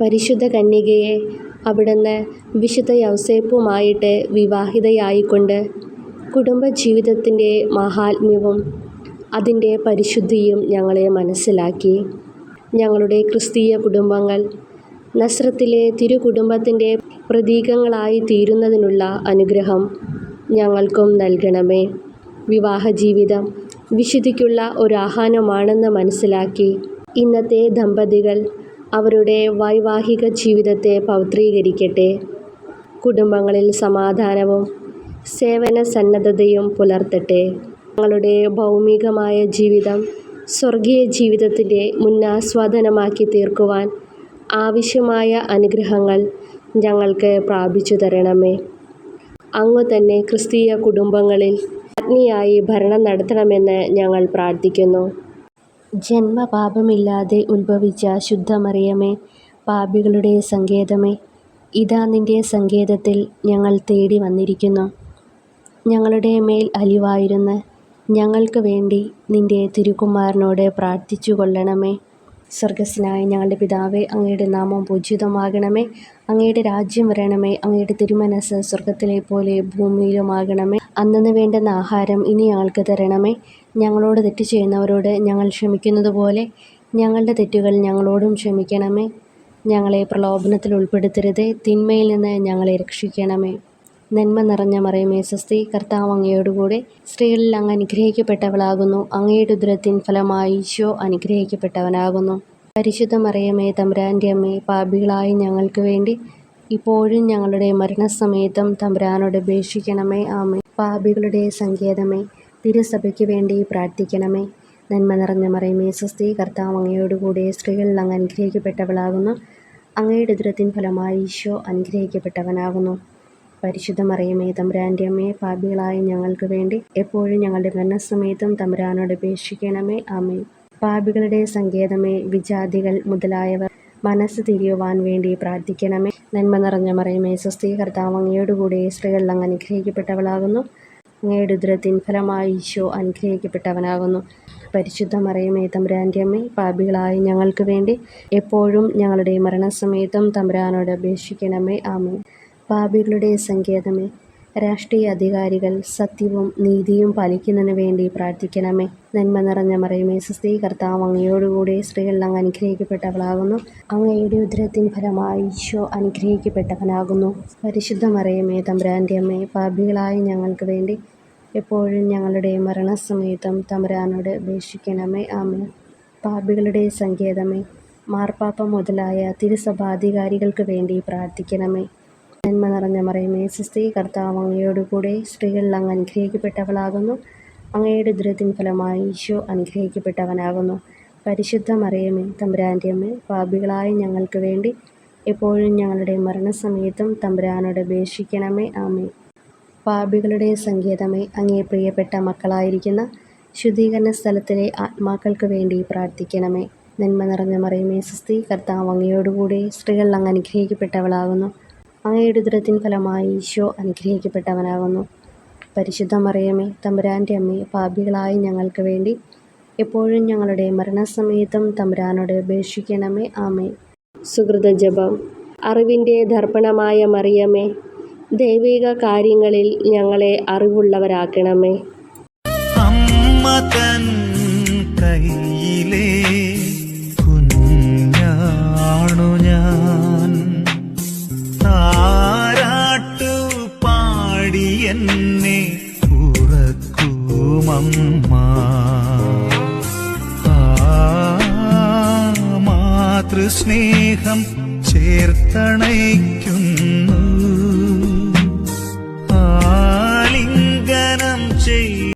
പരിശുദ്ധ കന്യകയെ അവിടുന്ന് വിശുദ്ധ യൗസേപ്പുമായിട്ട് വിവാഹിതയായിക്കൊണ്ട് കുടുംബജീവിതത്തിൻ്റെ മഹാത്മ്യവും അതിൻ്റെ പരിശുദ്ധിയും ഞങ്ങളെ മനസ്സിലാക്കി. ഞങ്ങളുടെ ക്രിസ്തീയ കുടുംബങ്ങൾ നസ്രത്തിലെ തിരുകുടുംബത്തിൻ്റെ പ്രതീകങ്ങളായി തീരുന്നതിനുള്ള അനുഗ്രഹം ഞങ്ങൾക്കും നൽകണമേ. വിവാഹജീവിതം വിശുദ്ധിക്കുള്ള ഒരാഹ്വാനമാണെന്ന് മനസ്സിലാക്കി ഇന്നത്തെ ദമ്പതികൾ അവരുടെ വൈവാഹിക ജീവിതത്തെ പവിത്രീകരിക്കട്ടെ. കുടുംബങ്ങളിൽ സമാധാനവും സേവന സന്നദ്ധതയും പുലർത്തട്ടെ. ഞങ്ങളുടെ ഭൗമികമായ ജീവിതം സ്വർഗീയ ജീവിതത്തിൻ്റെ മുന്നാസ്വാദനമാക്കി തീർക്കുവാൻ ആവശ്യമായ അനുഗ്രഹങ്ങൾ ഞങ്ങൾക്ക് പ്രാപിച്ചു തരണമേ. അങ്ങ് തന്നെ ക്രിസ്തീയ കുടുംബങ്ങളിൽ പത്നിയായി ഭരണം നടത്തണമെന്ന് ഞങ്ങൾ പ്രാർത്ഥിക്കുന്നു. ജന്മപാപമില്ലാതെ ഉത്ഭവിച്ച ശുദ്ധമറിയമേ, പാപികളുടെ സങ്കേതമേ, ഇതാ നിൻ്റെ സങ്കേതത്തിൽ ഞങ്ങൾ തേടി വന്നിരിക്കുന്നു. ഞങ്ങളുടെ മേൽ അലിവായിരുന്ന് ഞങ്ങൾക്ക് വേണ്ടി നിൻ്റെ തിരുക്കുമാരനോട് പ്രാർത്ഥിച്ചു കൊള്ളണമേ. സ്വർഗസ്ഥനായ ഞങ്ങളുടെ പിതാവേ, അങ്ങയുടെ നാമം പൂജിതമാകണമേ. അങ്ങയുടെ രാജ്യം വരണമേ. അങ്ങയുടെ തിരുമനസ്സ് സ്വർഗത്തിലെ പോലെ ഭൂമിയിലുമാകണമേ. അന്നന്ന് വേണ്ടുന്ന ആഹാരം ഇനി ഞങ്ങൾക്ക് തരണമേ. ഞങ്ങളോട് തെറ്റ് ചെയ്യുന്നവരോട് ഞങ്ങൾ ക്ഷമിക്കുന്നത് പോലെ ഞങ്ങളുടെ തെറ്റുകൾ ഞങ്ങളോടും ക്ഷമിക്കണമേ. ഞങ്ങളെ പ്രലോഭനത്തിൽ ഉൾപ്പെടുത്തരുതേ, തിന്മയിൽ നിന്ന് ഞങ്ങളെ രക്ഷിക്കണമേ. നന്മ നിറഞ്ഞ മറിയമേ സ്വസ്തി, കർത്താവ് അങ്ങയോടുകൂടെ സ്ത്രീകളിൽ അങ്ങ് അനുഗ്രഹിക്കപ്പെട്ടവളാകുന്നു. അങ്ങയുടെ ഉദരത്തിൻ ഫലമായി ഈശോ അനുഗ്രഹിക്കപ്പെട്ടവനാകുന്നു. പരിശുദ്ധ മറിയമേ, തമ്പുരാൻ്റെ അമ്മേ, പാപികളായ ഞങ്ങൾക്ക് വേണ്ടി ഇപ്പോഴും ഞങ്ങളുടെ മരണസമയത്തും തമ്പുരാനോട് അപേക്ഷിക്കണമേ. ആമേൻ. പാപികളുടെ സങ്കേതമേ, തിരുസഭയ്ക്ക് വേണ്ടി പ്രാർത്ഥിക്കണമേ. നന്മ നിറഞ്ഞ മറിയമേ സ്വസ്തി, കർത്താവ് അങ്ങയോടുകൂടെ സ്ത്രീകളിൽ അങ്ങ് അനുഗ്രഹിക്കപ്പെട്ടവളാകുന്നു. അങ്ങയുടെ ഉദരത്തിൻ ഫലമായി ഈശോ അനുഗ്രഹിക്കപ്പെട്ടവനാകുന്നു. പരിശുദ്ധ മറിയമേ, തമ്പുരാൻ്റെ അമ്മേ, പാപികളായ ഞങ്ങൾക്ക് വേണ്ടി എപ്പോഴും ഞങ്ങളുടെ മരണസമയത്തും തമ്പുരാനോട് അപേക്ഷിക്കണമേ. ആമേൻ. പാപികളുടെ സങ്കേതമേ, വിജാതികൾ മുതലായവർ മനസ്സ് തിരിയുവാൻ വേണ്ടി പ്രാർത്ഥിക്കണമേ. നന്മ നിറഞ്ഞ മറിയമേ സ്വസ്തി, കർത്താവ് അങ്ങയോടുകൂടെ സ്ത്രീകളിൽ അങ്ങ് അനുഗ്രഹിക്കപ്പെട്ടവളാകുന്നു. അങ്ങയുടെ ഉദരത്തിൻ ഫലമായി ഈശോ അനുഗ്രഹിക്കപ്പെട്ടവനാകുന്നു. പരിശുദ്ധ മറിയമേ, തമ്പുരാൻ്റെ അമ്മേ, പാപികളായ ഞങ്ങൾക്ക് വേണ്ടി എപ്പോഴും ഞങ്ങളുടെ മരണസമയത്തും തമ്പുരാനോട് അപേക്ഷിക്കണമേ. ആമേൻ. പാപികളുടെ സങ്കേതമേ, രാഷ്ട്രീയ അധികാരികൾ സത്യവും നീതിയും പാലിക്കുന്നതിന് വേണ്ടി പ്രാർത്ഥിക്കണമേ. നന്മ നിറഞ്ഞ മറിയമേ സ്വസ്തി, കർത്താവ് അങ്ങയോടുകൂടെ സ്ത്രീകളിൽ അങ്ങ് അനുഗ്രഹിക്കപ്പെട്ടവളാകുന്നു. അങ്ങയുടെ ഉദരത്തിൻ ഫലമായി ഈശോ അനുഗ്രഹിക്കപ്പെട്ടവനാകുന്നു. പരിശുദ്ധ മറിയമേ, തമ്പുരാൻ്റെ അമ്മേ, പാപികളായ ഞങ്ങൾക്ക് വേണ്ടി എപ്പോഴും ഞങ്ങളുടെ മരണസമയത്തും തമ്പുരാനോട് അപേക്ഷിക്കണമേ. ആമേൻ. പാപികളുടെ സങ്കേതമേ, മാർപ്പാപ്പ മുതലായ തിരുസഭാധികാരികൾക്ക് വേണ്ടി പ്രാർത്ഥിക്കണമേ. നന്മ നിറഞ്ഞ മറിയമേ സ്വസ്തി, കർത്താവ് അങ്ങയോടുകൂടെ സ്ത്രീകളിൽ അങ്ങ് അനുഗ്രഹിക്കപ്പെട്ടവളാകുന്നു. അങ്ങയുടെ ഉദരത്തിൻ ഫലമായി ഈശോ അനുഗ്രഹിക്കപ്പെട്ടവനാകുന്നു. പരിശുദ്ധ മറിയമേ, തമ്പുരാൻ്റെ അമ്മേ, പാപികളായ ഞങ്ങൾക്ക് വേണ്ടി എപ്പോഴും ഞങ്ങളുടെ മരണസമയത്തും തമ്പുരാനോട് അപേക്ഷിക്കണമേ. ആമേൻ. പാപികളുടെ സങ്കേതമേ, അങ്ങേ പ്രിയപ്പെട്ട മക്കളായിരിക്കുന്ന ശുദ്ധീകരണ സ്ഥലത്തിലെ ആത്മാക്കൾക്ക് വേണ്ടി പ്രാർത്ഥിക്കണമേ. നന്മ നിറഞ്ഞ മറിയമേ സ്വസ്തി, കർത്താവ് അങ്ങയോടുകൂടെ സ്ത്രീകളിൽ അങ്ങ് അനുഗ്രഹിക്കപ്പെട്ടവളാകുന്നു. അങ്ങയുടെ ഉദരത്തിൻ ഫലമായി ഈശോ അനുഗ്രഹിക്കപ്പെട്ടവനാകുന്നു. പരിശുദ്ധ മറിയമേ, തമ്പുരാൻ്റെ അമ്മേ, പാപികളായ ഞങ്ങൾക്ക് വേണ്ടി എപ്പോഴും ഞങ്ങളുടെ മരണസമയത്തും തമ്പുരാനോട് അപേക്ഷിക്കണമേ. ആമേൻ. സുകൃത ജപം. അറിവിൻ്റെ ദർപ്പണമായ മറിയമേ, ദൈവിക കാര്യങ്ങളിൽ ഞങ്ങളെ അറിവുള്ളവരാക്കണമേ. അമ്മ തൻ കൈയിലെ കുഞ്ഞാണു ഞാൻ, താരാട്ടു പാടി എന്നെ ഉറക്കുമമ്മ. മാതൃസ്നേഹം ചേർത്തണയ്ക്കുന്ന